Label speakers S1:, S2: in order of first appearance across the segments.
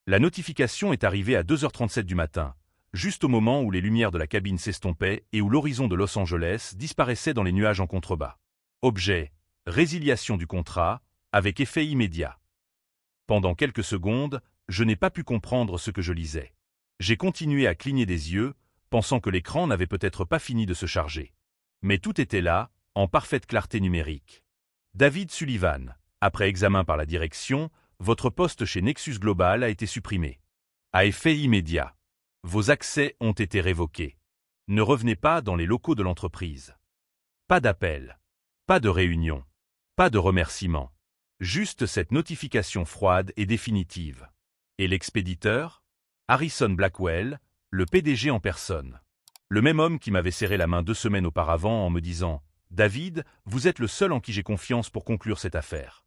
S1: La notification est arrivée à 2h37 du matin, juste au moment où les lumières de la cabine s'estompaient et où l'horizon de Los Angeles disparaissait dans les nuages en contrebas. Objet, résiliation du contrat, avec effet immédiat. Pendant quelques secondes, je n'ai pas pu comprendre ce que je lisais. J'ai continué à cligner des yeux, pensant que l'écran n'avait peut-être pas fini de se charger. Mais tout était là, en parfaite clarté numérique. David Sullivan, après examen par la direction, votre poste chez Nexus Global a été supprimé. À effet immédiat. Vos accès ont été révoqués. Ne revenez pas dans les locaux de l'entreprise. Pas d'appel. Pas de réunion. Pas de remerciement. Juste cette notification froide et définitive. Et l'expéditeur? Harrison Blackwell, le PDG en personne. Le même homme qui m'avait serré la main 2 semaines auparavant en me disant « David, vous êtes le seul en qui j'ai confiance pour conclure cette affaire. »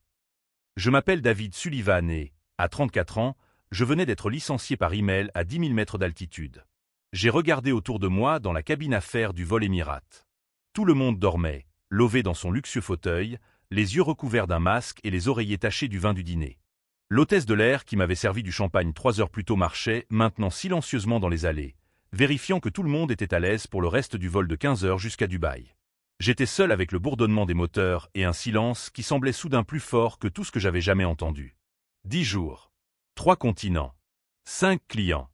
S1: Je m'appelle David Sullivan et, à 34 ans, je venais d'être licencié par email à 10 000 mètres d'altitude. J'ai regardé autour de moi dans la cabine affaires du vol Émirate. Tout le monde dormait, lové dans son luxueux fauteuil, les yeux recouverts d'un masque et les oreillers tachés du vin du dîner. L'hôtesse de l'air qui m'avait servi du champagne 3 heures plus tôt marchait maintenant silencieusement dans les allées, vérifiant que tout le monde était à l'aise pour le reste du vol de 15 heures jusqu'à Dubaï. J'étais seul avec le bourdonnement des moteurs et un silence qui semblait soudain plus fort que tout ce que j'avais jamais entendu. 10 jours. 3 continents. 5 clients.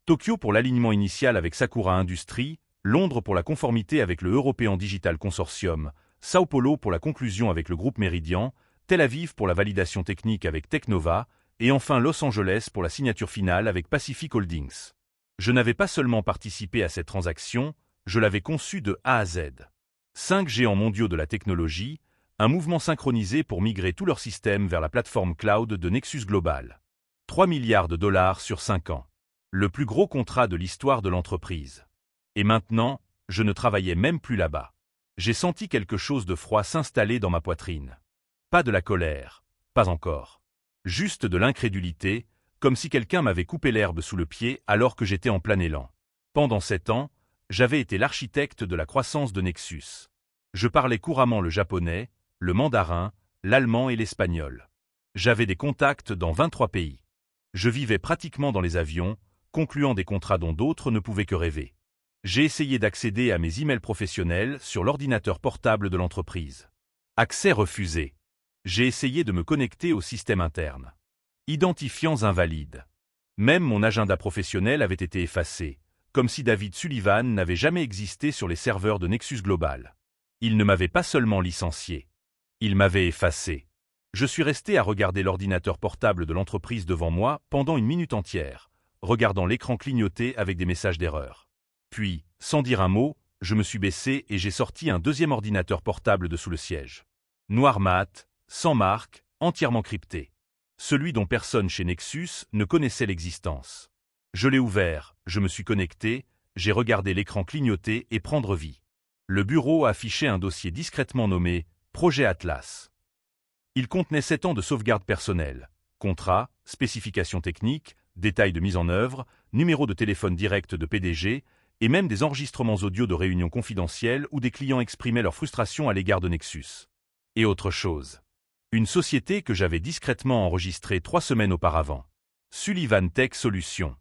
S1: Tokyo pour l'alignement initial avec Sakura Industries, Londres pour la conformité avec le European Digital Consortium, Sao Paulo pour la conclusion avec le groupe Meridian, Tel Aviv pour la validation technique avec Technova, et enfin Los Angeles pour la signature finale avec Pacific Holdings. Je n'avais pas seulement participé à cette transaction, je l'avais conçue de A à Z. 5 géants mondiaux de la technologie, un mouvement synchronisé pour migrer tout leur système vers la plateforme cloud de Nexus Global. 3 milliards de dollars sur 5 ans. Le plus gros contrat de l'histoire de l'entreprise. Et maintenant, je ne travaillais même plus là-bas. J'ai senti quelque chose de froid s'installer dans ma poitrine. Pas de la colère, pas encore. Juste de l'incrédulité, comme si quelqu'un m'avait coupé l'herbe sous le pied alors que j'étais en plein élan. Pendant 7 ans, j'avais été l'architecte de la croissance de Nexus. Je parlais couramment le japonais, le mandarin, l'allemand et l'espagnol. J'avais des contacts dans 23 pays. Je vivais pratiquement dans les avions, concluant des contrats dont d'autres ne pouvaient que rêver. J'ai essayé d'accéder à mes emails professionnels sur l'ordinateur portable de l'entreprise. Accès refusé. J'ai essayé de me connecter au système interne. Identifiants invalides. Même mon agenda professionnel avait été effacé, comme si David Sullivan n'avait jamais existé sur les serveurs de Nexus Global. Il ne m'avait pas seulement licencié. Il m'avait effacé. Je suis resté à regarder l'ordinateur portable de l'entreprise devant moi pendant 1 minute entière, regardant l'écran clignoter avec des messages d'erreur. Puis, sans dire un mot, je me suis baissé et j'ai sorti un 2e ordinateur portable de sous le siège. Noir mat, sans marque, entièrement crypté. Celui dont personne chez Nexus ne connaissait l'existence. Je l'ai ouvert, je me suis connecté, j'ai regardé l'écran clignoter et prendre vie. Le bureau affichait un dossier discrètement nommé « Projet Atlas ». Il contenait 7 ans de sauvegarde personnelle, contrat, spécifications techniques, détails de mise en œuvre, numéro de téléphone direct de PDG, et même des enregistrements audio de réunions confidentielles où des clients exprimaient leur frustration à l'égard de Nexus. Et autre chose. Une société que j'avais discrètement enregistrée 3 semaines auparavant. Sullivan Tech Solutions.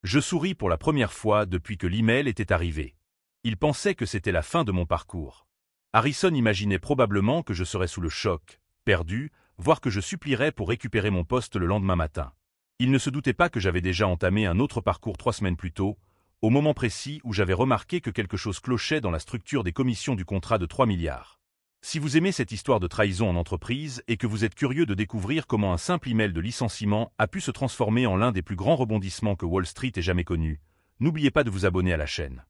S1: Je souris pour la première fois depuis que l'email était arrivé. Il pensait que c'était la fin de mon parcours. Harrison imaginait probablement que je serais sous le choc, perdu, voire que je supplierais pour récupérer mon poste le lendemain matin. Il ne se doutait pas que j'avais déjà entamé un autre parcours 3 semaines plus tôt, au moment précis où j'avais remarqué que quelque chose clochait dans la structure des commissions du contrat de 3 milliards. Si vous aimez cette histoire de trahison en entreprise et que vous êtes curieux de découvrir comment un simple email de licenciement a pu se transformer en l'un des plus grands rebondissements que Wall Street ait jamais connu, n'oubliez pas de vous abonner à la chaîne.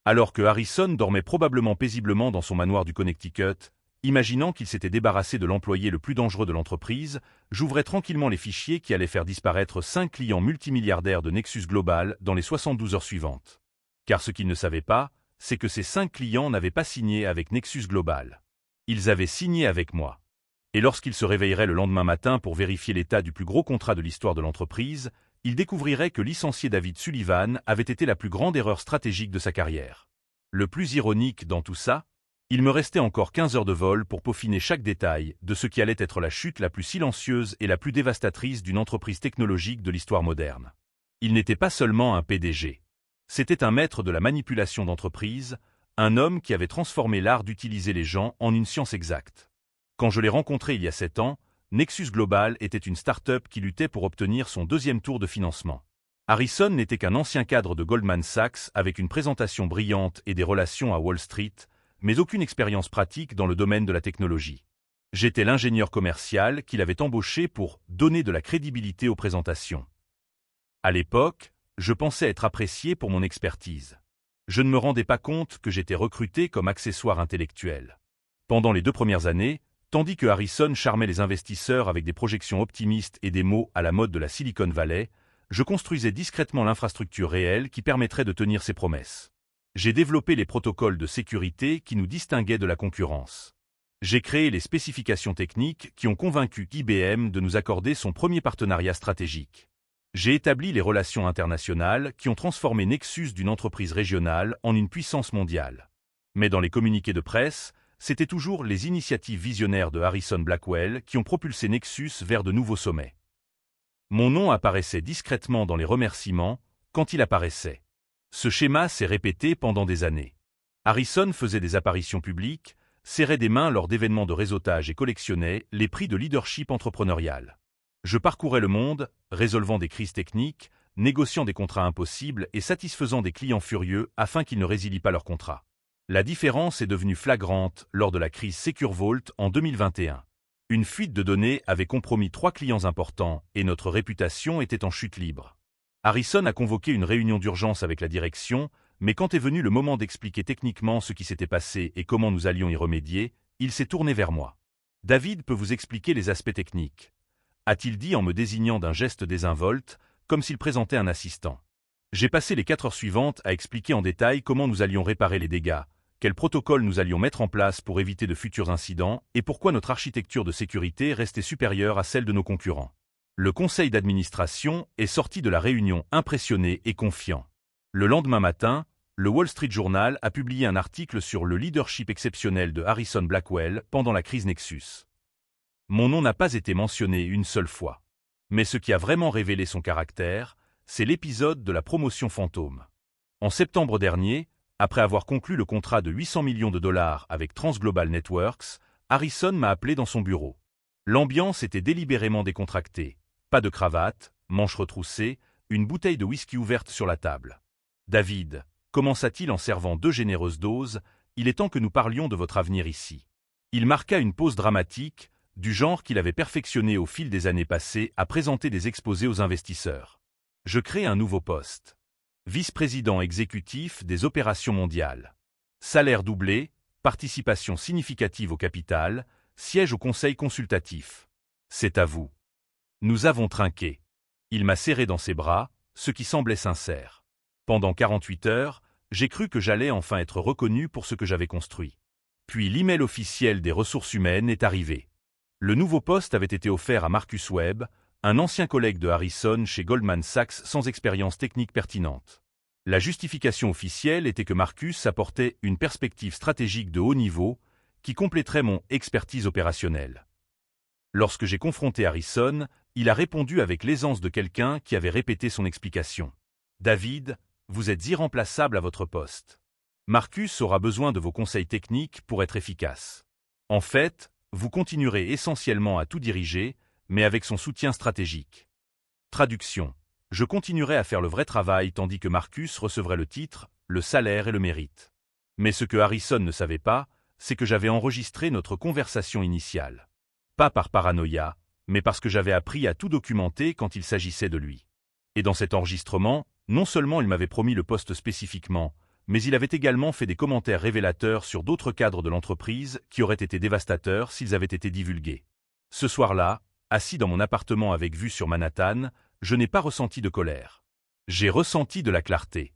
S1: Alors que Harrison dormait probablement paisiblement dans son manoir du Connecticut, imaginant qu'il s'était débarrassé de l'employé le plus dangereux de l'entreprise, j'ouvrais tranquillement les fichiers qui allaient faire disparaître 5 clients multimilliardaires de Nexus Global dans les 72 heures suivantes. Car ce qu'il ne savait pas, c'est que ces 5 clients n'avaient pas signé avec Nexus Global. Ils avaient signé avec moi. Et lorsqu'il se réveillerait le lendemain matin pour vérifier l'état du plus gros contrat de l'histoire de l'entreprise, il découvrirait que licencier David Sullivan avait été la plus grande erreur stratégique de sa carrière. Le plus ironique dans tout ça, il me restait encore 15 heures de vol pour peaufiner chaque détail de ce qui allait être la chute la plus silencieuse et la plus dévastatrice d'une entreprise technologique de l'histoire moderne. Il n'était pas seulement un PDG. C'était un maître de la manipulation d'entreprise, un homme qui avait transformé l'art d'utiliser les gens en une science exacte. Quand je l'ai rencontré il y a 7 ans, Nexus Global était une start-up qui luttait pour obtenir son deuxième tour de financement. Harrison n'était qu'un ancien cadre de Goldman Sachs avec une présentation brillante et des relations à Wall Street, mais aucune expérience pratique dans le domaine de la technologie. J'étais l'ingénieur commercial qu'il avait embauché pour donner de la crédibilité aux présentations. À l'époque, je pensais être apprécié pour mon expertise. Je ne me rendais pas compte que j'étais recruté comme accessoire intellectuel. Pendant les 2 premières années, tandis que Harrison charmait les investisseurs avec des projections optimistes et des mots à la mode de la Silicon Valley, je construisais discrètement l'infrastructure réelle qui permettrait de tenir ses promesses. J'ai développé les protocoles de sécurité qui nous distinguaient de la concurrence. J'ai créé les spécifications techniques qui ont convaincu IBM de nous accorder son premier partenariat stratégique. J'ai établi les relations internationales qui ont transformé Nexus d'une entreprise régionale en une puissance mondiale. Mais dans les communiqués de presse, c'était toujours les initiatives visionnaires de Harrison Blackwell qui ont propulsé Nexus vers de nouveaux sommets. Mon nom apparaissait discrètement dans les remerciements quand il apparaissait. Ce schéma s'est répété pendant des années. Harrison faisait des apparitions publiques, serrait des mains lors d'événements de réseautage et collectionnait les prix de leadership entrepreneurial. Je parcourais le monde, résolvant des crises techniques, négociant des contrats impossibles et satisfaisant des clients furieux afin qu'ils ne résilient pas leurs contrats. La différence est devenue flagrante lors de la crise SecureVault en 2021. Une fuite de données avait compromis 3 clients importants et notre réputation était en chute libre. Harrison a convoqué une réunion d'urgence avec la direction, mais quand est venu le moment d'expliquer techniquement ce qui s'était passé et comment nous allions y remédier, il s'est tourné vers moi. « David peut vous expliquer les aspects techniques », a-t-il dit en me désignant d'un geste désinvolte, comme s'il présentait un assistant. J'ai passé les 4 heures suivantes à expliquer en détail comment nous allions réparer les dégâts, quels protocoles nous allions mettre en place pour éviter de futurs incidents et pourquoi notre architecture de sécurité restait supérieure à celle de nos concurrents. Le conseil d'administration est sorti de la réunion impressionné et confiant. Le lendemain matin, le Wall Street Journal a publié un article sur le leadership exceptionnel de Harrison Blackwell pendant la crise Nexus. Mon nom n'a pas été mentionné une seule fois. Mais ce qui a vraiment révélé son caractère, c'est l'épisode de la promotion fantôme. En septembre dernier, après avoir conclu le contrat de 800 millions de dollars avec Transglobal Networks, Harrison m'a appelé dans son bureau. L'ambiance était délibérément décontractée. Pas de cravate, manches retroussées, une bouteille de whisky ouverte sur la table. « David », commença-t-il en servant 2 généreuses doses, « il est temps que nous parlions de votre avenir ici. » Il marqua une pause dramatique, du genre qu'il avait perfectionné au fil des années passées à présenter des exposés aux investisseurs. Je crée un nouveau poste. Vice-président exécutif des opérations mondiales. Salaire doublé, participation significative au capital, siège au conseil consultatif. C'est à vous. Nous avons trinqué. Il m'a serré dans ses bras, ce qui semblait sincère. Pendant 48 heures, j'ai cru que j'allais enfin être reconnu pour ce que j'avais construit. Puis l'email officiel des ressources humaines est arrivé. Le nouveau poste avait été offert à Marcus Webb, un ancien collègue de Harrison chez Goldman Sachs sans expérience technique pertinente. La justification officielle était que Marcus apportait une perspective stratégique de haut niveau qui compléterait mon expertise opérationnelle. Lorsque j'ai confronté Harrison, il a répondu avec l'aisance de quelqu'un qui avait répété son explication. « David, vous êtes irremplaçable à votre poste. Marcus aura besoin de vos conseils techniques pour être efficace. En fait, vous continuerez essentiellement à tout diriger, mais avec son soutien stratégique. » Traduction. Je continuerai à faire le vrai travail tandis que Marcus recevrait le titre, le salaire et le mérite. Mais ce que Harrison ne savait pas, c'est que j'avais enregistré notre conversation initiale. Pas par paranoïa, mais parce que j'avais appris à tout documenter quand il s'agissait de lui. Et dans cet enregistrement, non seulement il m'avait promis le poste spécifiquement, mais il avait également fait des commentaires révélateurs sur d'autres cadres de l'entreprise qui auraient été dévastateurs s'ils avaient été divulgués. Ce soir-là, assis dans mon appartement avec vue sur Manhattan, je n'ai pas ressenti de colère. J'ai ressenti de la clarté.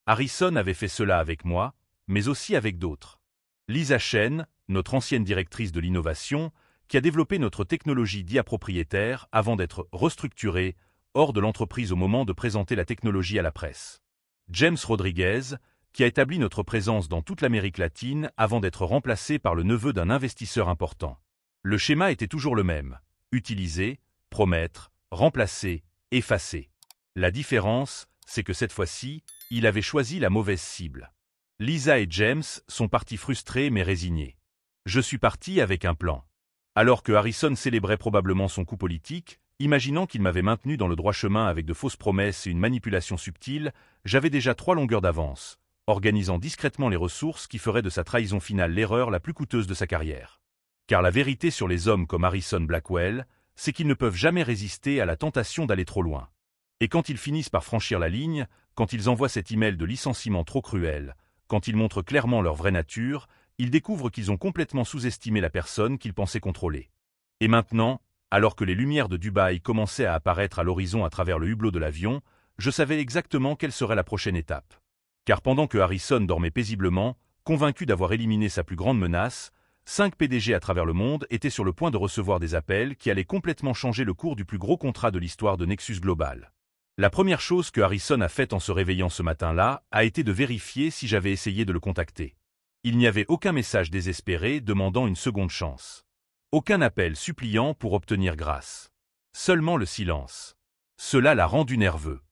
S1: Harrison avait fait cela avec moi, mais aussi avec d'autres. Lisa Chen, notre ancienne directrice de l'innovation, qui a développé notre technologie d'IA propriétaire avant d'être restructurée hors de l'entreprise au moment de présenter la technologie à la presse. James Rodriguez, qui a établi notre présence dans toute l'Amérique latine avant d'être remplacé par le neveu d'un investisseur important. Le schéma était toujours le même. Utiliser, promettre, remplacer, effacer. La différence, c'est que cette fois-ci, il avait choisi la mauvaise cible. Lisa et James sont partis frustrés mais résignés. Je suis parti avec un plan. Alors que Harrison célébrait probablement son coup politique, imaginant qu'il m'avait maintenu dans le droit chemin avec de fausses promesses et une manipulation subtile, j'avais déjà 3 longueurs d'avance, organisant discrètement les ressources qui feraient de sa trahison finale l'erreur la plus coûteuse de sa carrière. Car la vérité sur les hommes comme Harrison Blackwell, c'est qu'ils ne peuvent jamais résister à la tentation d'aller trop loin. Et quand ils finissent par franchir la ligne, quand ils envoient cet email de licenciement trop cruel, quand ils montrent clairement leur vraie nature, ils découvrent qu'ils ont complètement sous-estimé la personne qu'ils pensaient contrôler. Et maintenant, alors que les lumières de Dubaï commençaient à apparaître à l'horizon à travers le hublot de l'avion, je savais exactement quelle serait la prochaine étape. Car pendant que Harrison dormait paisiblement, convaincu d'avoir éliminé sa plus grande menace, 5 PDG à travers le monde étaient sur le point de recevoir des appels qui allaient complètement changer le cours du plus gros contrat de l'histoire de Nexus Global. La première chose que Harrison a faite en se réveillant ce matin-là a été de vérifier si j'avais essayé de le contacter. Il n'y avait aucun message désespéré demandant une seconde chance. Aucun appel suppliant pour obtenir grâce. Seulement le silence. Cela l'a rendu nerveux.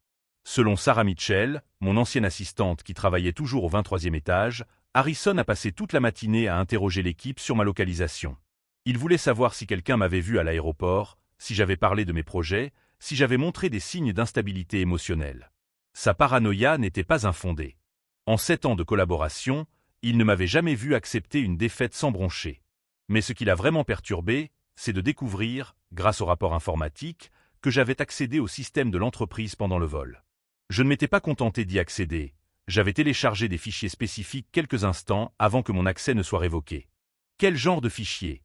S1: Selon Sarah Mitchell, mon ancienne assistante qui travaillait toujours au 23e étage, Harrison a passé toute la matinée à interroger l'équipe sur ma localisation. Il voulait savoir si quelqu'un m'avait vu à l'aéroport, si j'avais parlé de mes projets, si j'avais montré des signes d'instabilité émotionnelle. Sa paranoïa n'était pas infondée. En 7 ans de collaboration, il ne m'avait jamais vu accepter une défaite sans broncher. Mais ce qui l'a vraiment perturbé, c'est de découvrir, grâce au rapport informatique, que j'avais accédé au système de l'entreprise pendant le vol. Je ne m'étais pas contenté d'y accéder, j'avais téléchargé des fichiers spécifiques quelques instants avant que mon accès ne soit révoqué. Quel genre de fichiers ?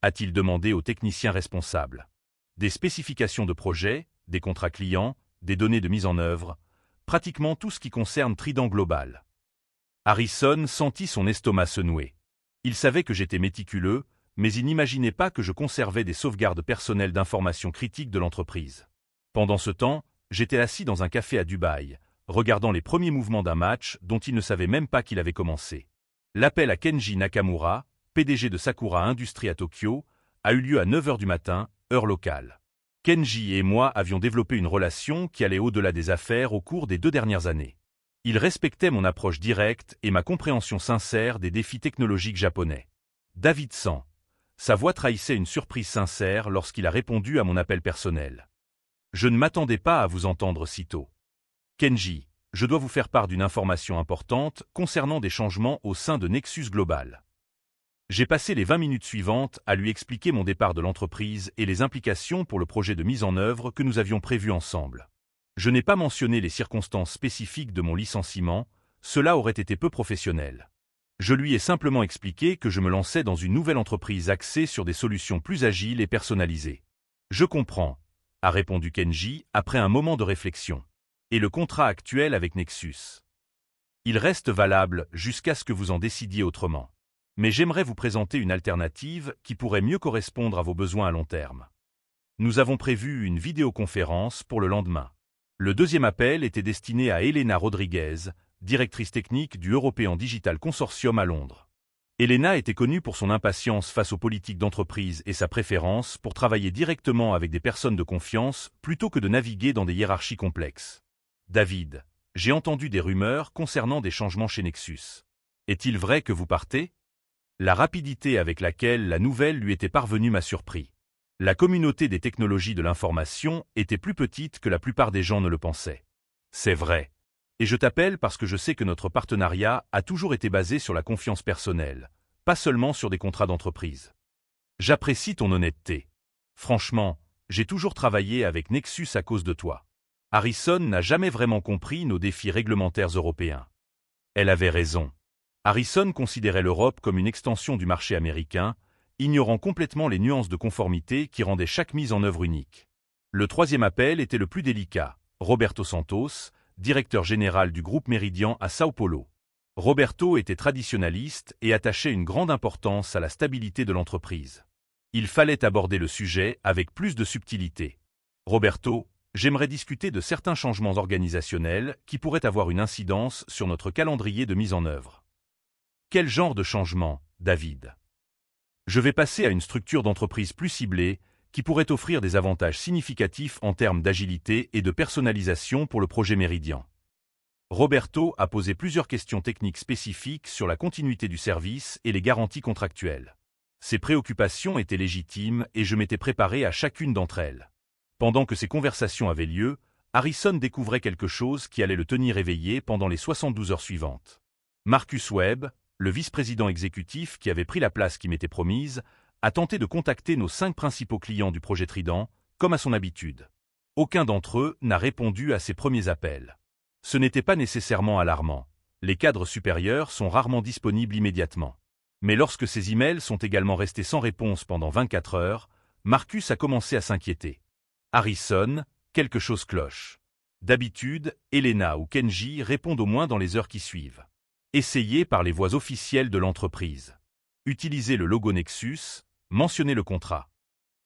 S1: A-t-il demandé au technicien responsable. Des spécifications de projet, des contrats clients, des données de mise en œuvre, pratiquement tout ce qui concerne Trident Global. Harrison sentit son estomac se nouer. Il savait que j'étais méticuleux, mais il n'imaginait pas que je conservais des sauvegardes personnelles d'informations critiques de l'entreprise. Pendant ce temps, j'étais assis dans un café à Dubaï, regardant les premiers mouvements d'un match dont il ne savait même pas qu'il avait commencé. L'appel à Kenji Nakamura, PDG de Sakura Industries à Tokyo, a eu lieu à 9 h du matin, heure locale. Kenji et moi avions développé une relation qui allait au-delà des affaires au cours des 2 dernières années. Il respectait mon approche directe et ma compréhension sincère des défis technologiques japonais. David San. Sa voix trahissait une surprise sincère lorsqu'il a répondu à mon appel personnel. Je ne m'attendais pas à vous entendre si tôt. Kenji, je dois vous faire part d'une information importante concernant des changements au sein de Nexus Global. J'ai passé les 20 minutes suivantes à lui expliquer mon départ de l'entreprise et les implications pour le projet de mise en œuvre que nous avions prévu ensemble. Je n'ai pas mentionné les circonstances spécifiques de mon licenciement, cela aurait été peu professionnel. Je lui ai simplement expliqué que je me lançais dans une nouvelle entreprise axée sur des solutions plus agiles et personnalisées. Je comprends, a répondu Kenji après un moment de réflexion. Et le contrat actuel avec Nexus? Il reste valable jusqu'à ce que vous en décidiez autrement. Mais j'aimerais vous présenter une alternative qui pourrait mieux correspondre à vos besoins à long terme. Nous avons prévu une vidéoconférence pour le lendemain. Le deuxième appel était destiné à Elena Rodriguez, directrice technique du European Digital Consortium à Londres. Elena était connue pour son impatience face aux politiques d'entreprise et sa préférence pour travailler directement avec des personnes de confiance plutôt que de naviguer dans des hiérarchies complexes. David, j'ai entendu des rumeurs concernant des changements chez Nexus. Est-il vrai que vous partez ? La rapidité avec laquelle la nouvelle lui était parvenue m'a surpris. La communauté des technologies de l'information était plus petite que la plupart des gens ne le pensaient. C'est vrai. Et je t'appelle parce que je sais que notre partenariat a toujours été basé sur la confiance personnelle, pas seulement sur des contrats d'entreprise. J'apprécie ton honnêteté. Franchement, j'ai toujours travaillé avec Nexus à cause de toi. Harrison n'a jamais vraiment compris nos défis réglementaires européens. Elle avait raison. Harrison considérait l'Europe comme une extension du marché américain, ignorant complètement les nuances de conformité qui rendaient chaque mise en œuvre unique. Le troisième appel était le plus délicat. Roberto Santos, directeur général du groupe Meridian à Sao Paulo. Roberto était traditionnaliste et attachait une grande importance à la stabilité de l'entreprise. Il fallait aborder le sujet avec plus de subtilité. Roberto, j'aimerais discuter de certains changements organisationnels qui pourraient avoir une incidence sur notre calendrier de mise en œuvre. Quel genre de changement, David ? Je vais passer à une structure d'entreprise plus ciblée, qui pourrait offrir des avantages significatifs en termes d'agilité et de personnalisation pour le projet Méridien. Roberto a posé plusieurs questions techniques spécifiques sur la continuité du service et les garanties contractuelles. Ses préoccupations étaient légitimes et je m'étais préparé à chacune d'entre elles. Pendant que ces conversations avaient lieu, Harrison découvrait quelque chose qui allait le tenir éveillé pendant les 72 heures suivantes. Marcus Webb, le vice-président exécutif qui avait pris la place qui m'était promise, a tenté de contacter nos 5 principaux clients du projet Trident, comme à son habitude. Aucun d'entre eux n'a répondu à ses premiers appels. Ce n'était pas nécessairement alarmant. Les cadres supérieurs sont rarement disponibles immédiatement. Mais lorsque ces emails sont également restés sans réponse pendant 24 heures, Marcus a commencé à s'inquiéter. Harrison, quelque chose cloche. D'habitude, Elena ou Kenji répondent au moins dans les heures qui suivent. Essayez par les voies officielles de l'entreprise. Utilisez le logo Nexus, mentionnez le contrat.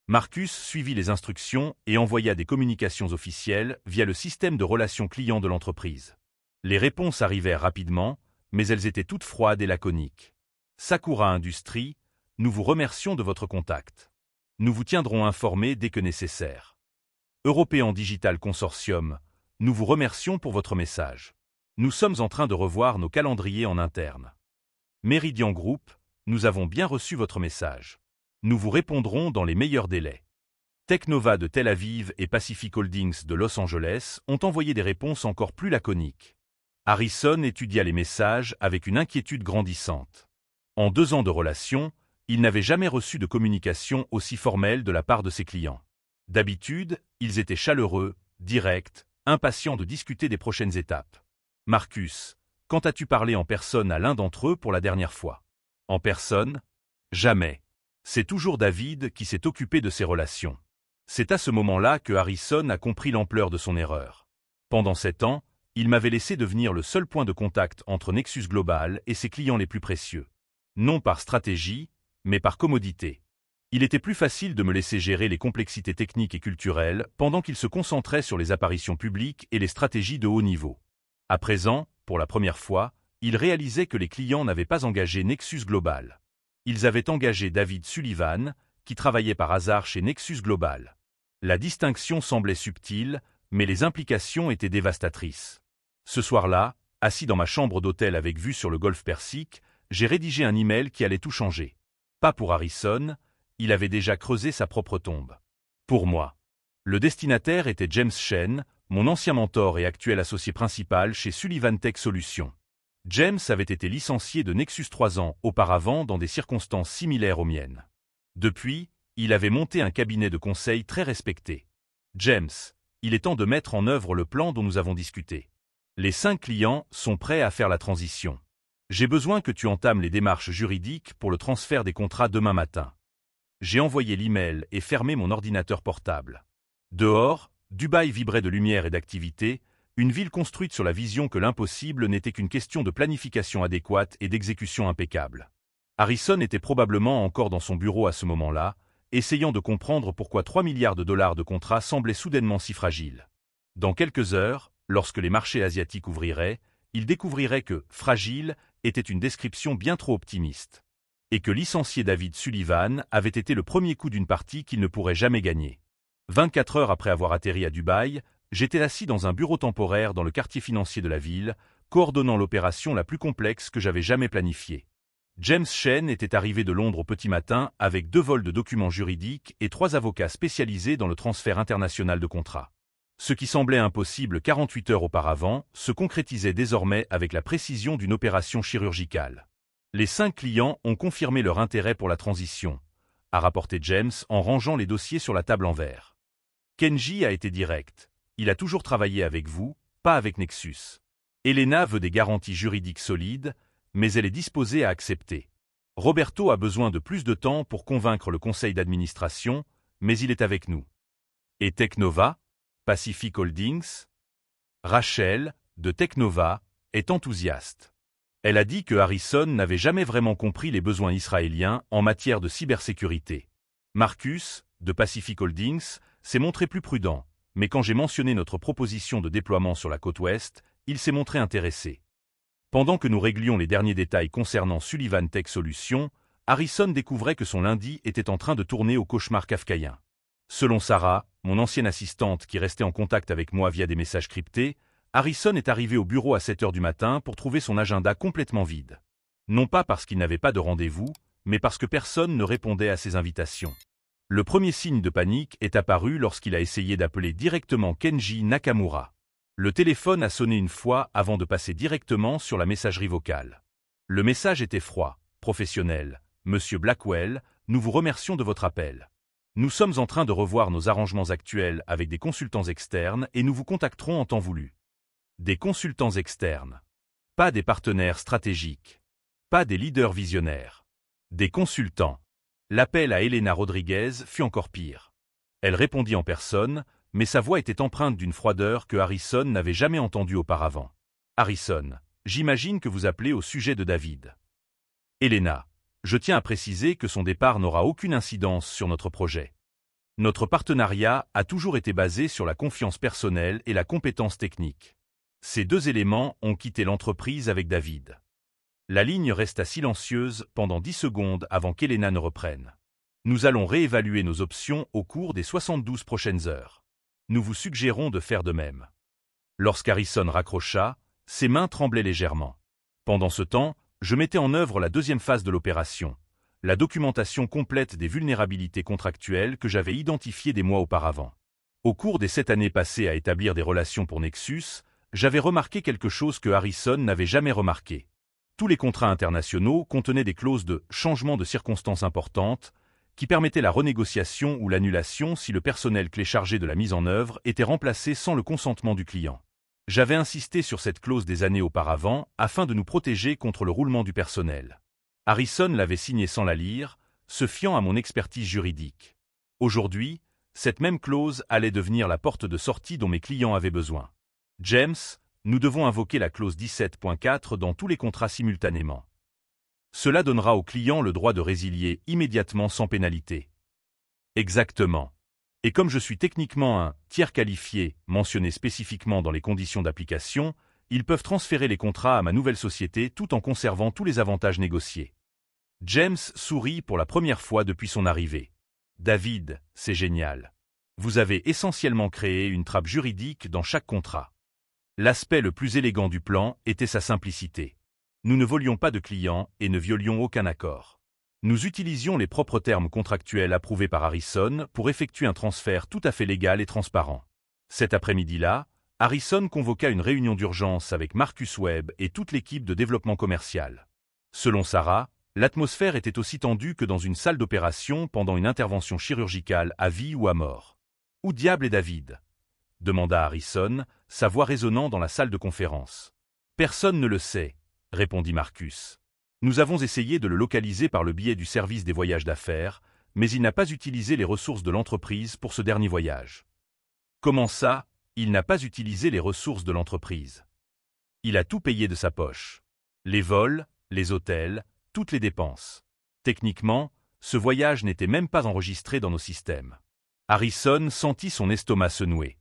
S1: Marcus suivit les instructions et envoya des communications officielles via le système de relations clients de l'entreprise. Les réponses arrivèrent rapidement, mais elles étaient toutes froides et laconiques. Sakura Industries, nous vous remercions de votre contact. Nous vous tiendrons informés dès que nécessaire. European Digital Consortium, nous vous remercions pour votre message. Nous sommes en train de revoir nos calendriers en interne. Meridian Group, nous avons bien reçu votre message. Nous vous répondrons dans les meilleurs délais. Technova de Tel Aviv et Pacific Holdings de Los Angeles ont envoyé des réponses encore plus laconiques. Harrison étudia les messages avec une inquiétude grandissante. En 2 ans de relation, il n'avait jamais reçu de communication aussi formelle de la part de ses clients. D'habitude, ils étaient chaleureux, directs, impatients de discuter des prochaines étapes. Marcus, quand as-tu parlé en personne à l'un d'entre eux pour la dernière fois? En personne? Jamais. C'est toujours David qui s'est occupé de ses relations. C'est à ce moment-là que Harrison a compris l'ampleur de son erreur. Pendant 7 ans, il m'avait laissé devenir le seul point de contact entre Nexus Global et ses clients les plus précieux. Non par stratégie, mais par commodité. Il était plus facile de me laisser gérer les complexités techniques et culturelles pendant qu'il se concentrait sur les apparitions publiques et les stratégies de haut niveau. À présent, pour la première fois, il réalisait que les clients n'avaient pas engagé Nexus Global. Ils avaient engagé David Sullivan, qui travaillait par hasard chez Nexus Global. La distinction semblait subtile, mais les implications étaient dévastatrices. Ce soir-là, assis dans ma chambre d'hôtel avec vue sur le golfe Persique, j'ai rédigé un email qui allait tout changer. Pas pour Harrison, il avait déjà creusé sa propre tombe. Pour moi. Le destinataire était James Shen, mon ancien mentor et actuel associé principal chez Sullivan Tech Solutions. James avait été licencié de Nexus 3 ans auparavant dans des circonstances similaires aux miennes. Depuis, il avait monté un cabinet de conseil très respecté. James, il est temps de mettre en œuvre le plan dont nous avons discuté. Les 5 clients sont prêts à faire la transition. J'ai besoin que tu entames les démarches juridiques pour le transfert des contrats demain matin. J'ai envoyé l'email et fermé mon ordinateur portable. Dehors, Dubaï vibrait de lumière et d'activité, une ville construite sur la vision que l'impossible n'était qu'une question de planification adéquate et d'exécution impeccable. Harrison était probablement encore dans son bureau à ce moment-là, essayant de comprendre pourquoi 3 milliards de dollars de contrats semblaient soudainement si fragiles. Dans quelques heures, lorsque les marchés asiatiques ouvriraient, il découvrirait que « fragile » était une description bien trop optimiste. Et que licencier David Sullivan avait été le premier coup d'une partie qu'il ne pourrait jamais gagner. 24 heures après avoir atterri à Dubaï, j'étais assis dans un bureau temporaire dans le quartier financier de la ville, coordonnant l'opération la plus complexe que j'avais jamais planifiée. James Shen était arrivé de Londres au petit matin avec 2 vols de documents juridiques et 3 avocats spécialisés dans le transfert international de contrats. Ce qui semblait impossible 48 heures auparavant se concrétisait désormais avec la précision d'une opération chirurgicale. Les 5 clients ont confirmé leur intérêt pour la transition, a rapporté James en rangeant les dossiers sur la table en verre. Kenji a été direct. Il a toujours travaillé avec vous, pas avec Nexus. Elena veut des garanties juridiques solides, mais elle est disposée à accepter. Roberto a besoin de plus de temps pour convaincre le conseil d'administration, mais il est avec nous. Et Technova, Pacific Holdings? Rachel, de Technova, est enthousiaste. Elle a dit que Harrison n'avait jamais vraiment compris les besoins israéliens en matière de cybersécurité. Marcus, de Pacific Holdings, s'est montré plus prudent, mais quand j'ai mentionné notre proposition de déploiement sur la côte ouest, il s'est montré intéressé. Pendant que nous réglions les derniers détails concernant Sullivan Tech Solutions, Harrison découvrait que son lundi était en train de tourner au cauchemar kafkaïen. Selon Sarah, mon ancienne assistante qui restait en contact avec moi via des messages cryptés, Harrison est arrivé au bureau à 7 heures du matin pour trouver son agenda complètement vide. Non pas parce qu'il n'avait pas de rendez-vous, mais parce que personne ne répondait à ses invitations. Le premier signe de panique est apparu lorsqu'il a essayé d'appeler directement Kenji Nakamura. Le téléphone a sonné une fois avant de passer directement sur la messagerie vocale. Le message était froid, professionnel. « Monsieur Blackwell, nous vous remercions de votre appel. Nous sommes en train de revoir nos arrangements actuels avec des consultants externes et nous vous contacterons en temps voulu. » Des consultants externes. Pas des partenaires stratégiques. Pas des leaders visionnaires. Des consultants. L'appel à Elena Rodriguez fut encore pire. Elle répondit en personne, mais sa voix était empreinte d'une froideur que Harrison n'avait jamais entendue auparavant. « Harrison, j'imagine que vous appelez au sujet de David. » « Elena, je tiens à préciser que son départ n'aura aucune incidence sur notre projet. Notre partenariat a toujours été basé sur la confiance personnelle et la compétence technique. Ces deux éléments ont quitté l'entreprise avec David. » La ligne resta silencieuse pendant 10 secondes avant qu'Elena ne reprenne. « Nous allons réévaluer nos options au cours des 72 prochaines heures. Nous vous suggérons de faire de même. » Lorsqu'Harrison raccrocha, ses mains tremblaient légèrement. Pendant ce temps, je mettais en œuvre la deuxième phase de l'opération, la documentation complète des vulnérabilités contractuelles que j'avais identifiées des mois auparavant. Au cours des 7 années passées à établir des relations pour Nexus, j'avais remarqué quelque chose que Harrison n'avait jamais remarqué. Tous les contrats internationaux contenaient des clauses de changement de circonstances importantes qui permettaient la renégociation ou l'annulation si le personnel clé chargé de la mise en œuvre était remplacé sans le consentement du client. J'avais insisté sur cette clause des années auparavant afin de nous protéger contre le roulement du personnel. Harrison l'avait signée sans la lire, se fiant à mon expertise juridique. Aujourd'hui, cette même clause allait devenir la porte de sortie dont mes clients avaient besoin. James, nous devons invoquer la clause 17.4 dans tous les contrats simultanément. Cela donnera au client le droit de résilier immédiatement sans pénalité. Exactement. Et comme je suis techniquement un tiers qualifié, mentionné spécifiquement dans les conditions d'application, ils peuvent transférer les contrats à ma nouvelle société tout en conservant tous les avantages négociés. James sourit pour la première fois depuis son arrivée. David, c'est génial. Vous avez essentiellement créé une trappe juridique dans chaque contrat. L'aspect le plus élégant du plan était sa simplicité. Nous ne volions pas de clients et ne violions aucun accord. Nous utilisions les propres termes contractuels approuvés par Harrison pour effectuer un transfert tout à fait légal et transparent. Cet après-midi-là, Harrison convoqua une réunion d'urgence avec Marcus Webb et toute l'équipe de développement commercial. Selon Sarah, l'atmosphère était aussi tendue que dans une salle d'opération pendant une intervention chirurgicale à vie ou à mort. « Où diable est David ?» demanda Harrison, sa voix résonnant dans la salle de conférence. « Personne ne le sait, » répondit Marcus. « Nous avons essayé de le localiser par le biais du service des voyages d'affaires, mais il n'a pas utilisé les ressources de l'entreprise pour ce dernier voyage. » Comment ça, il n'a pas utilisé les ressources de l'entreprise? Il a tout payé de sa poche. Les vols, les hôtels, toutes les dépenses. Techniquement, ce voyage n'était même pas enregistré dans nos systèmes. Harrison sentit son estomac se nouer.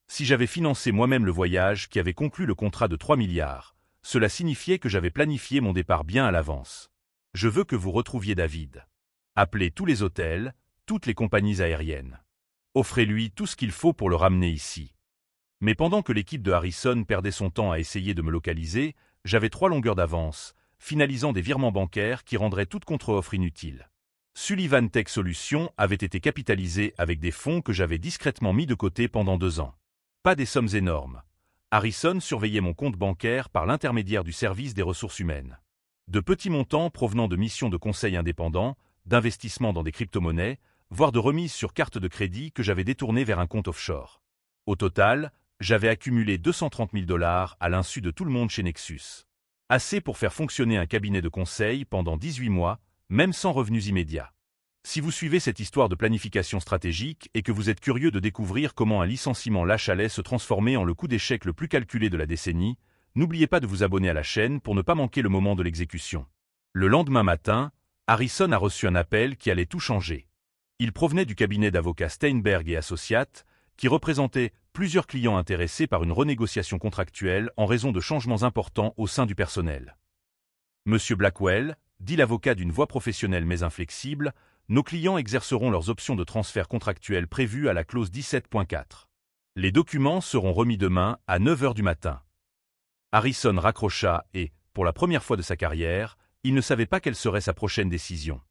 S1: Si j'avais financé moi-même le voyage qui avait conclu le contrat de 3 milliards, cela signifiait que j'avais planifié mon départ bien à l'avance. Je veux que vous retrouviez David. Appelez tous les hôtels, toutes les compagnies aériennes. Offrez-lui tout ce qu'il faut pour le ramener ici. Mais pendant que l'équipe de Harrison perdait son temps à essayer de me localiser, j'avais 3 longueurs d'avance, finalisant des virements bancaires qui rendraient toute contre-offre inutile. Sullivan Tech Solutions avait été capitalisé avec des fonds que j'avais discrètement mis de côté pendant 2 ans. Pas des sommes énormes. Harrison surveillait mon compte bancaire par l'intermédiaire du service des ressources humaines. De petits montants provenant de missions de conseil indépendants, d'investissements dans des crypto-monnaies, voire de remises sur carte de crédit que j'avais détournées vers un compte offshore. Au total, j'avais accumulé 230 000 $ à l'insu de tout le monde chez Nexus. Assez pour faire fonctionner un cabinet de conseil pendant 18 mois, même sans revenus immédiats. Si vous suivez cette histoire de planification stratégique et que vous êtes curieux de découvrir comment un licenciement lâche allait se transformer en le coup d'échec le plus calculé de la décennie, n'oubliez pas de vous abonner à la chaîne pour ne pas manquer le moment de l'exécution. Le lendemain matin, Harrison a reçu un appel qui allait tout changer. Il provenait du cabinet d'avocats Steinberg et Associates, qui représentait plusieurs clients intéressés par une renégociation contractuelle en raison de changements importants au sein du personnel. « Monsieur Blackwell », dit l'avocat d'une voix professionnelle mais inflexible, nos clients exerceront leurs options de transfert contractuel prévues à la clause 17.4. Les documents seront remis demain à 9 h du matin. Harrison raccrocha et, pour la première fois de sa carrière, il ne savait pas quelle serait sa prochaine décision.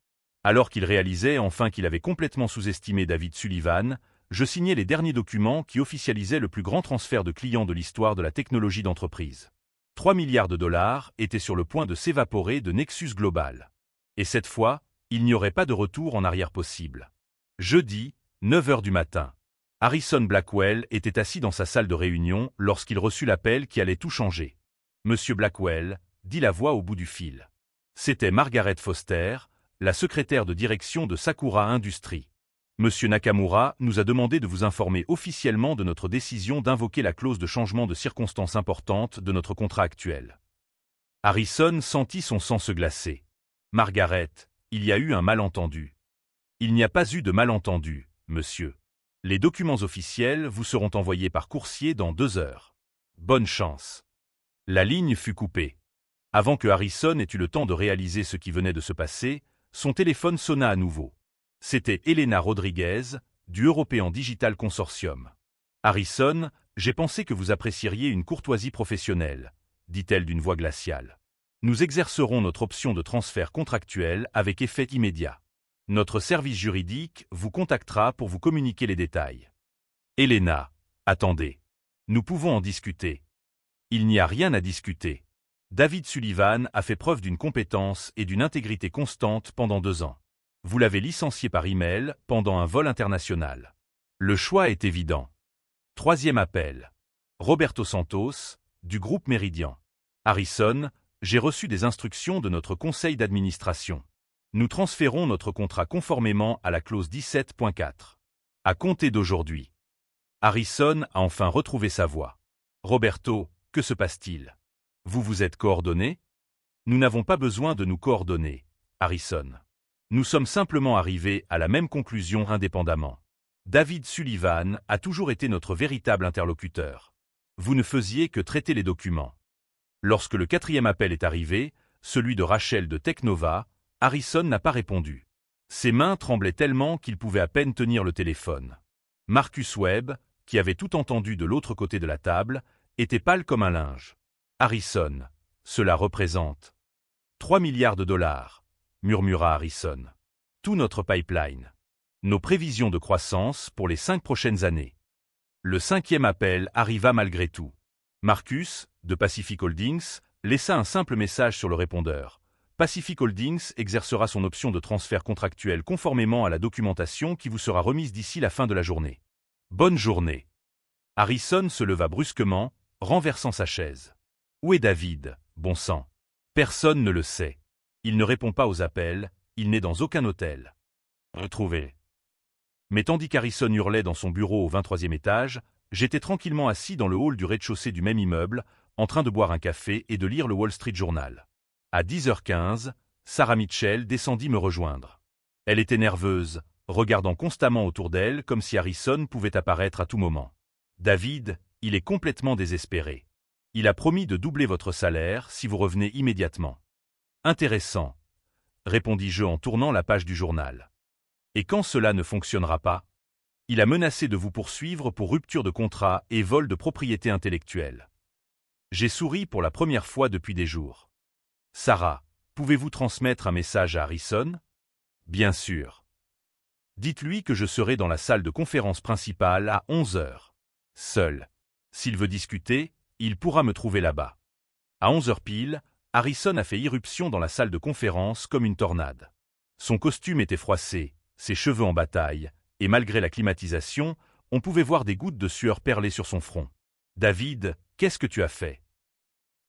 S1: Alors qu'il réalisait enfin qu'il avait complètement sous-estimé David Sullivan, je signais les derniers documents qui officialisaient le plus grand transfert de clients de l'histoire de la technologie d'entreprise. 3 milliards de dollars étaient sur le point de s'évaporer de Nexus Global. Et cette fois, il n'y aurait pas de retour en arrière possible. Jeudi, 9 h du matin. Harrison Blackwell était assis dans sa salle de réunion lorsqu'il reçut l'appel qui allait tout changer. « Monsieur Blackwell », dit la voix au bout du fil. C'était Margaret Foster, la secrétaire de direction de Sakura Industries. Monsieur Nakamura nous a demandé de vous informer officiellement de notre décision d'invoquer la clause de changement de circonstances importantes de notre contrat actuel. Harrison sentit son sang se glacer. Margaret, il y a eu un malentendu. Il n'y a pas eu de malentendu, monsieur. Les documents officiels vous seront envoyés par coursier dans 2 heures. Bonne chance. La ligne fut coupée. Avant que Harrison ait eu le temps de réaliser ce qui venait de se passer, son téléphone sonna à nouveau. C'était Elena Rodriguez, du European Digital Consortium. « Harrison, j'ai pensé que vous apprécieriez une courtoisie professionnelle, » dit-elle d'une voix glaciale. « Nous exercerons notre option de transfert contractuel avec effet immédiat. Notre service juridique vous contactera pour vous communiquer les détails. » Elena, attendez. Nous pouvons en discuter. Il n'y a rien à discuter. David Sullivan a fait preuve d'une compétence et d'une intégrité constante pendant 2 ans. Vous l'avez licencié par email pendant un vol international. Le choix est évident. 3e appel. Roberto Santos, du groupe Meridian. Harrison, j'ai reçu des instructions de notre conseil d'administration. Nous transférons notre contrat conformément à la clause 17.4. À compter d'aujourd'hui. Harrison a enfin retrouvé sa voix. Roberto, que se passe-t-il? Vous vous êtes coordonné? Nous n'avons pas besoin de nous coordonner, Harrison. Nous sommes simplement arrivés à la même conclusion indépendamment. David Sullivan a toujours été notre véritable interlocuteur. Vous ne faisiez que traiter les documents. Lorsque le 4e appel est arrivé, celui de Rachel de Technova, Harrison n'a pas répondu. Ses mains tremblaient tellement qu'il pouvait à peine tenir le téléphone. Marcus Webb, qui avait tout entendu de l'autre côté de la table, était pâle comme un linge. Harrison, cela représente 3 milliards de dollars, murmura Harrison. Tout notre pipeline. Nos prévisions de croissance pour les 5 prochaines années. Le 5e appel arriva malgré tout. Marcus, de Pacific Holdings, laissa un simple message sur le répondeur. Pacific Holdings exercera son option de transfert contractuel conformément à la documentation qui vous sera remise d'ici la fin de la journée. Bonne journée. Harrison se leva brusquement, renversant sa chaise. Où est David, bon sang? Personne ne le sait. Il ne répond pas aux appels, il n'est dans aucun hôtel. Retrouvé. Mais tandis qu'Harrison hurlait dans son bureau au 23e étage, j'étais tranquillement assis dans le hall du rez-de-chaussée du même immeuble, en train de boire un café et de lire le Wall Street Journal. À 10h15, Sarah Mitchell descendit me rejoindre. Elle était nerveuse, regardant constamment autour d'elle comme si Harrison pouvait apparaître à tout moment. David, il est complètement désespéré. Il a promis de doubler votre salaire si vous revenez immédiatement. Intéressant, répondis-je en tournant la page du journal. Et quand cela ne fonctionnera pas? Il a menacé de vous poursuivre pour rupture de contrat et vol de propriété intellectuelle. J'ai souri pour la première fois depuis des jours. Sarah, pouvez-vous transmettre un message à Harrison? Bien sûr. Dites-lui que je serai dans la salle de conférence principale à 11 h. Seul. S'il veut discuter, il pourra me trouver là-bas. À 11 h pile, Harrison a fait irruption dans la salle de conférence comme une tornade. Son costume était froissé, ses cheveux en bataille, et malgré la climatisation, on pouvait voir des gouttes de sueur perler sur son front. « David, qu'est-ce que tu as fait ?»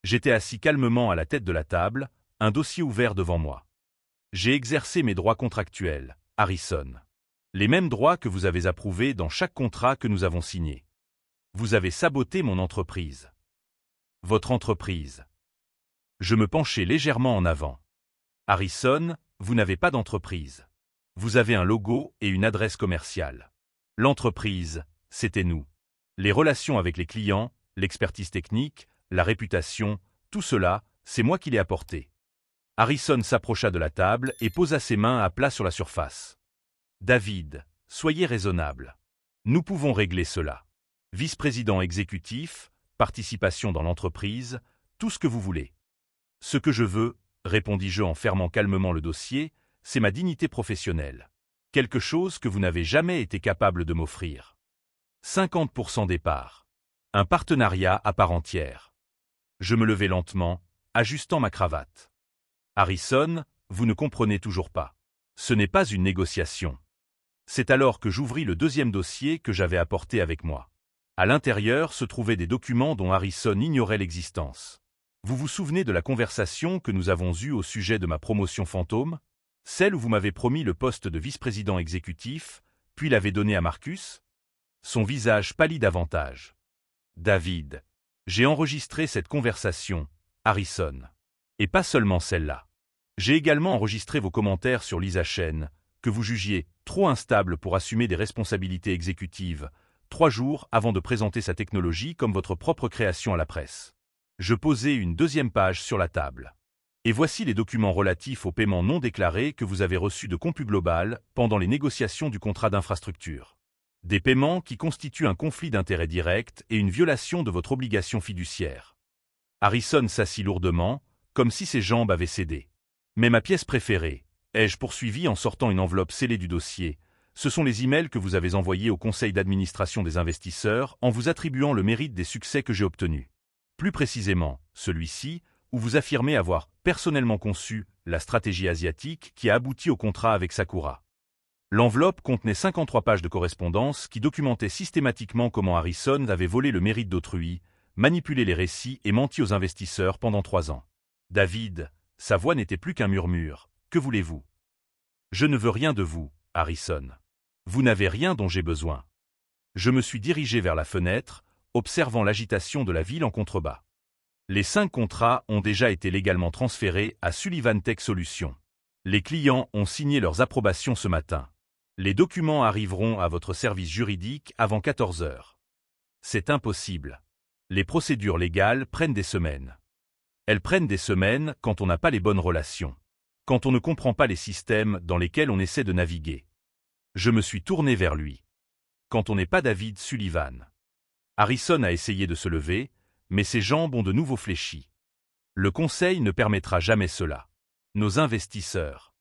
S1: J'étais assis calmement à la tête de la table, un dossier ouvert devant moi. J'ai exercé mes droits contractuels, Harrison. Les mêmes droits que vous avez approuvés dans chaque contrat que nous avons signé. Vous avez saboté mon entreprise. Votre entreprise. Je me penchai légèrement en avant. Harrison, vous n'avez pas d'entreprise. Vous avez un logo et une adresse commerciale. L'entreprise, c'était nous. Les relations avec les clients, l'expertise technique, la réputation, tout cela, c'est moi qui l'ai apporté. Harrison s'approcha de la table et posa ses mains à plat sur la surface. David, soyez raisonnable. Nous pouvons régler cela. Vice-président exécutif, participation dans l'entreprise, tout ce que vous voulez. Ce que je veux, répondis-je en fermant calmement le dossier, c'est ma dignité professionnelle. Quelque chose que vous n'avez jamais été capable de m'offrir. 50% des parts. Un partenariat à part entière. Je me levai lentement, ajustant ma cravate. Harrison, vous ne comprenez toujours pas. Ce n'est pas une négociation. C'est alors que j'ouvris le deuxième dossier que j'avais apporté avec moi. À l'intérieur se trouvaient des documents dont Harrison ignorait l'existence. Vous vous souvenez de la conversation que nous avons eue au sujet de ma promotion fantôme? Celle où vous m'avez promis le poste de vice-président exécutif, puis l'avez donné à Marcus? Son visage pâlit davantage. David, j'ai enregistré cette conversation, Harrison. Et pas seulement celle-là. J'ai également enregistré vos commentaires sur Lisa Chen, que vous jugiez trop instable pour assumer des responsabilités exécutives, 3 jours avant de présenter sa technologie comme votre propre création à la presse. Je posai une deuxième page sur la table. Et voici les documents relatifs aux paiements non déclarés que vous avez reçus de CompuGlobal pendant les négociations du contrat d'infrastructure. Des paiements qui constituent un conflit d'intérêts direct et une violation de votre obligation fiduciaire. Harrison s'assit lourdement, comme si ses jambes avaient cédé. Mais ma pièce préférée, ai-je poursuivi en sortant une enveloppe scellée du dossier, ce sont les emails que vous avez envoyés au conseil d'administration des investisseurs en vous attribuant le mérite des succès que j'ai obtenus. Plus précisément, celui-ci, où vous affirmez avoir personnellement conçu la stratégie asiatique qui a abouti au contrat avec Sakura. L'enveloppe contenait 53 pages de correspondance qui documentaient systématiquement comment Harrison avait volé le mérite d'autrui, manipulé les récits et menti aux investisseurs pendant 3 ans. David, sa voix n'était plus qu'un murmure. Que voulez-vous? Je ne veux rien de vous, Harrison. Vous n'avez rien dont j'ai besoin. Je me suis dirigé vers la fenêtre, observant l'agitation de la ville en contrebas. Les 5 contrats ont déjà été légalement transférés à Sullivan Tech Solutions. Les clients ont signé leurs approbations ce matin. Les documents arriveront à votre service juridique avant 14 heures. C'est impossible. Les procédures légales prennent des semaines. Elles prennent des semaines quand on n'a pas les bonnes relations. Quand on ne comprend pas les systèmes dans lesquels on essaie de naviguer. Je me suis tourné vers lui. Quand on n'est pas David Sullivan. Harrison a essayé de se lever, mais ses jambes ont de nouveau fléchi. Le conseil ne permettra jamais cela. Nos investisseurs.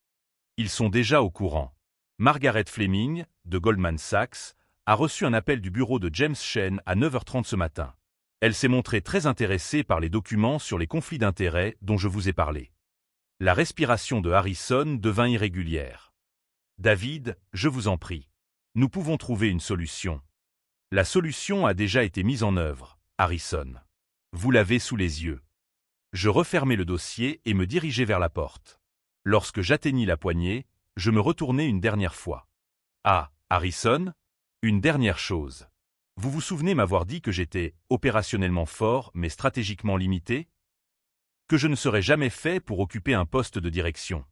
S1: Ils sont déjà au courant. Margaret Fleming, de Goldman Sachs, a reçu un appel du bureau de James Chen à 9h30 ce matin. Elle s'est montrée très intéressée par les documents sur les conflits d'intérêts dont je vous ai parlé. La respiration de Harrison devint irrégulière. David, je vous en prie. Nous pouvons trouver une solution. La solution a déjà été mise en œuvre, Harrison. Vous l'avez sous les yeux. Je refermai le dossier et me dirigeai vers la porte. Lorsque j'atteignis la poignée, je me retournai une dernière fois. Ah, Harrison? Une dernière chose. Vous vous souvenez m'avoir dit que j'étais opérationnellement fort mais stratégiquement limité? Que je ne serais jamais fait pour occuper un poste de direction.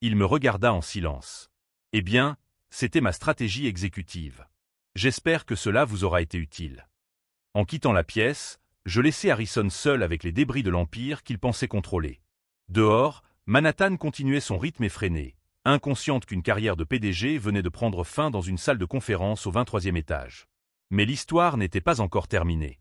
S1: Il me regarda en silence. Eh bien, c'était ma stratégie exécutive. J'espère que cela vous aura été utile. En quittant la pièce, je laissai Harrison seul avec les débris de l'Empire qu'il pensait contrôler. Dehors, Manhattan continuait son rythme effréné, inconsciente qu'une carrière de PDG venait de prendre fin dans une salle de conférence au 23e étage. Mais l'histoire n'était pas encore terminée.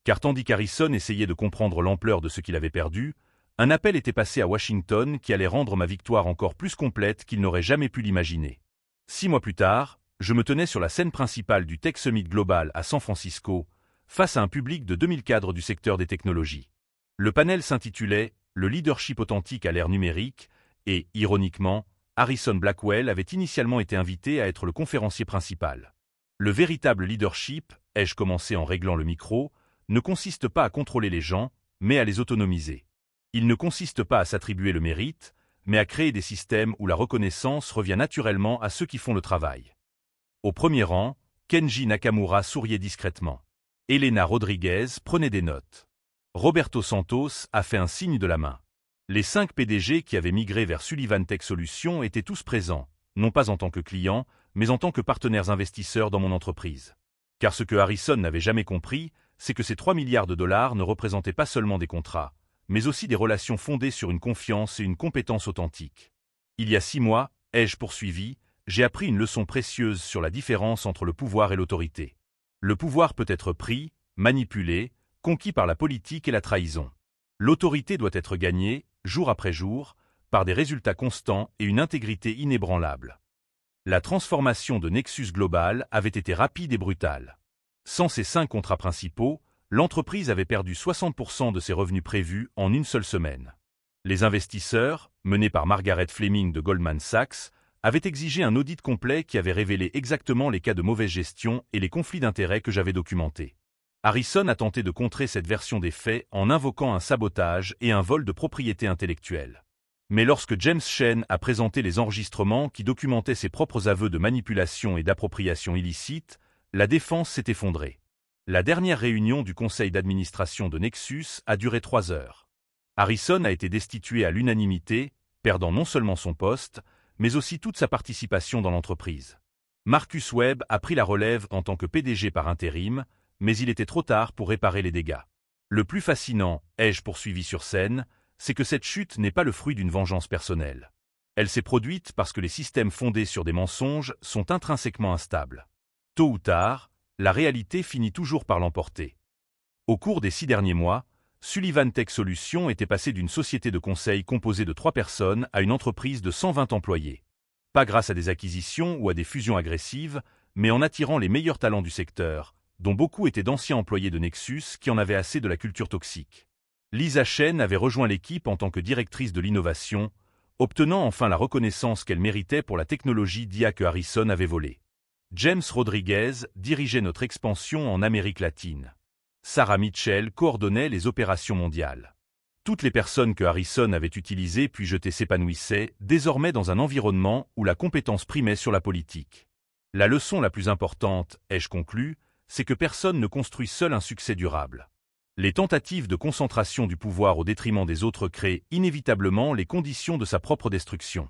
S1: Car tandis qu'Harrison essayait de comprendre l'ampleur de ce qu'il avait perdu, un appel était passé à Washington qui allait rendre ma victoire encore plus complète qu'il n'aurait jamais pu l'imaginer. 6 mois plus tard, je me tenais sur la scène principale du Tech Summit Global à San Francisco, face à un public de 2000 cadres du secteur des technologies. Le panel s'intitulait « Le leadership authentique à l'ère numérique » et, ironiquement, Harrison Blackwell avait initialement été invité à être le conférencier principal. Le véritable leadership, ai-je commencé en réglant le micro, ne consiste pas à contrôler les gens, mais à les autonomiser. Il ne consiste pas à s'attribuer le mérite, mais à créer des systèmes où la reconnaissance revient naturellement à ceux qui font le travail. Au premier rang, Kenji Nakamura souriait discrètement. Elena Rodriguez prenait des notes. Roberto Santos a fait un signe de la main. Les 5 PDG qui avaient migré vers Sullivan Tech Solutions étaient tous présents, non pas en tant que clients, mais en tant que partenaires investisseurs dans mon entreprise. Car ce que Harrison n'avait jamais compris, c'est que ces 3 milliards de dollars ne représentaient pas seulement des contrats, mais aussi des relations fondées sur une confiance et une compétence authentiques. Il y a 6 mois, ai-je poursuivi, j'ai appris une leçon précieuse sur la différence entre le pouvoir et l'autorité. Le pouvoir peut être pris, manipulé, conquis par la politique et la trahison. L'autorité doit être gagnée, jour après jour, par des résultats constants et une intégrité inébranlable. La transformation de Nexus Global avait été rapide et brutale. Sans ses 5 contrats principaux, l'entreprise avait perdu 60% de ses revenus prévus en une seule semaine. Les investisseurs, menés par Margaret Fleming de Goldman Sachs, avaient exigé un audit complet qui avait révélé exactement les cas de mauvaise gestion et les conflits d'intérêts que j'avais documentés. Harrison a tenté de contrer cette version des faits en invoquant un sabotage et un vol de propriété intellectuelle. Mais lorsque James Chen a présenté les enregistrements qui documentaient ses propres aveux de manipulation et d'appropriation illicite, la défense s'est effondrée. La dernière réunion du conseil d'administration de Nexus a duré 3 heures. Harrison a été destitué à l'unanimité, perdant non seulement son poste, mais aussi toute sa participation dans l'entreprise. Marcus Webb a pris la relève en tant que PDG par intérim, mais il était trop tard pour réparer les dégâts. Le plus fascinant, ai-je poursuivi sur scène, c'est que cette chute n'est pas le fruit d'une vengeance personnelle. Elle s'est produite parce que les systèmes fondés sur des mensonges sont intrinsèquement instables. Tôt ou tard, la réalité finit toujours par l'emporter. Au cours des 6 derniers mois, Sullivan Tech Solutions était passé d'une société de conseil composée de 3 personnes à une entreprise de 120 employés. Pas grâce à des acquisitions ou à des fusions agressives, mais en attirant les meilleurs talents du secteur, dont beaucoup étaient d'anciens employés de Nexus qui en avaient assez de la culture toxique. Lisa Chen avait rejoint l'équipe en tant que directrice de l'innovation, obtenant enfin la reconnaissance qu'elle méritait pour la technologie d'IA que Harrison avait volée. James Rodriguez dirigeait notre expansion en Amérique latine. Sarah Mitchell coordonnait les opérations mondiales. Toutes les personnes que Harrison avait utilisées puis jetées s'épanouissaient, désormais dans un environnement où la compétence primait sur la politique. La leçon la plus importante, ai-je conclu, c'est que personne ne construit seul un succès durable. Les tentatives de concentration du pouvoir au détriment des autres créent inévitablement les conditions de sa propre destruction.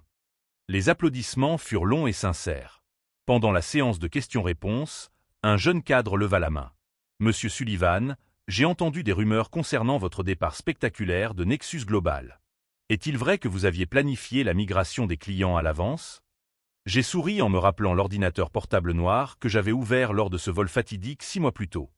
S1: Les applaudissements furent longs et sincères. Pendant la séance de questions-réponses, un jeune cadre leva la main. « Monsieur Sullivan, j'ai entendu des rumeurs concernant votre départ spectaculaire de Nexus Global. Est-il vrai que vous aviez planifié la migration des clients à l'avance ?» J'ai souri en me rappelant l'ordinateur portable noir que j'avais ouvert lors de ce vol fatidique 6 mois plus tôt.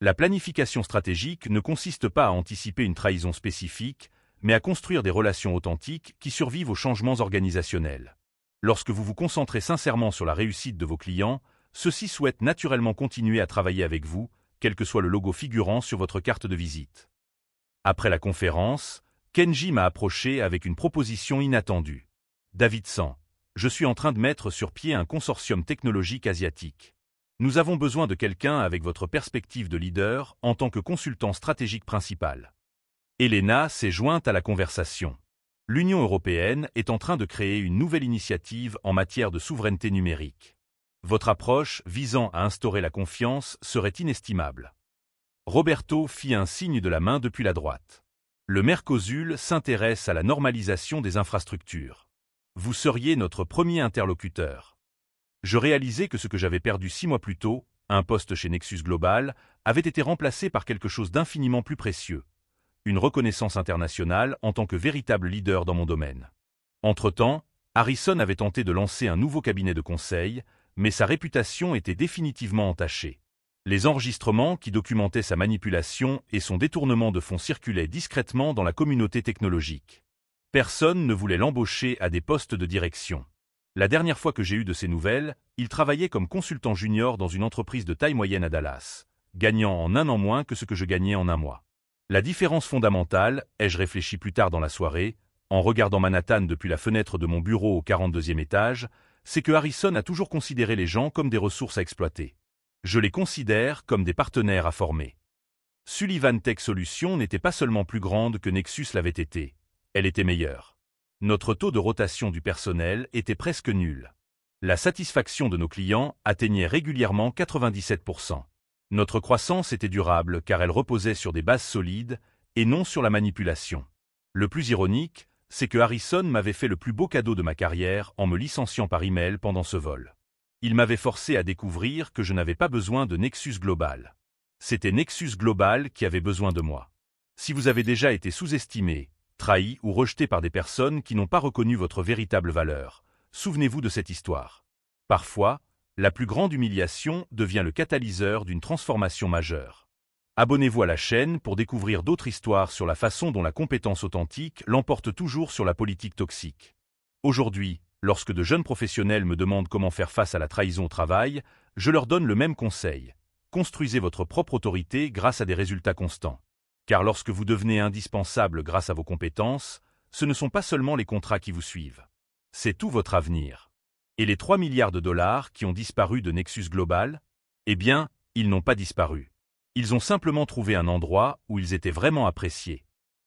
S1: La planification stratégique ne consiste pas à anticiper une trahison spécifique, mais à construire des relations authentiques qui survivent aux changements organisationnels. Lorsque vous vous concentrez sincèrement sur la réussite de vos clients, ceux-ci souhaitent naturellement continuer à travailler avec vous, quel que soit le logo figurant sur votre carte de visite. Après la conférence, Kenji m'a approché avec une proposition inattendue. « Davidson, je suis en train de mettre sur pied un consortium technologique asiatique. Nous avons besoin de quelqu'un avec votre perspective de leader en tant que consultant stratégique principal. » Elena s'est jointe à la conversation. L'Union européenne est en train de créer une nouvelle initiative en matière de souveraineté numérique. Votre approche visant à instaurer la confiance serait inestimable. Roberto fit un signe de la main depuis la droite. Le Mercosul s'intéresse à la normalisation des infrastructures. Vous seriez notre premier interlocuteur. Je réalisais que ce que j'avais perdu 6 mois plus tôt, un poste chez Nexus Global, avait été remplacé par quelque chose d'infiniment plus précieux. Une reconnaissance internationale en tant que véritable leader dans mon domaine. Entre-temps, Harrison avait tenté de lancer un nouveau cabinet de conseil, mais sa réputation était définitivement entachée. Les enregistrements qui documentaient sa manipulation et son détournement de fonds circulaient discrètement dans la communauté technologique. Personne ne voulait l'embaucher à des postes de direction. La dernière fois que j'ai eu de ses nouvelles, il travaillait comme consultant junior dans une entreprise de taille moyenne à Dallas, gagnant en 1 an moins que ce que je gagnais en 1 mois. La différence fondamentale, ai-je réfléchi plus tard dans la soirée, en regardant Manhattan depuis la fenêtre de mon bureau au 42e étage, c'est que Harrison a toujours considéré les gens comme des ressources à exploiter. Je les considère comme des partenaires à former. Sullivan Tech Solutions n'était pas seulement plus grande que Nexus l'avait été, elle était meilleure. Notre taux de rotation du personnel était presque nul. La satisfaction de nos clients atteignait régulièrement 97%. Notre croissance était durable car elle reposait sur des bases solides et non sur la manipulation. Le plus ironique, c'est que Harrison m'avait fait le plus beau cadeau de ma carrière en me licenciant par email pendant ce vol. Il m'avait forcé à découvrir que je n'avais pas besoin de Nexus Global. C'était Nexus Global qui avait besoin de moi. Si vous avez déjà été sous-estimé, trahi ou rejeté par des personnes qui n'ont pas reconnu votre véritable valeur, souvenez-vous de cette histoire. Parfois, la plus grande humiliation devient le catalyseur d'une transformation majeure. Abonnez-vous à la chaîne pour découvrir d'autres histoires sur la façon dont la compétence authentique l'emporte toujours sur la politique toxique. Aujourd'hui, lorsque de jeunes professionnels me demandent comment faire face à la trahison au travail, je leur donne le même conseil. Construisez votre propre autorité grâce à des résultats constants. Car lorsque vous devenez indispensable grâce à vos compétences, ce ne sont pas seulement les contrats qui vous suivent. C'est tout votre avenir. Et les 3 milliards de dollars qui ont disparu de Nexus Global? Eh bien, ils n'ont pas disparu. Ils ont simplement trouvé un endroit où ils étaient vraiment appréciés.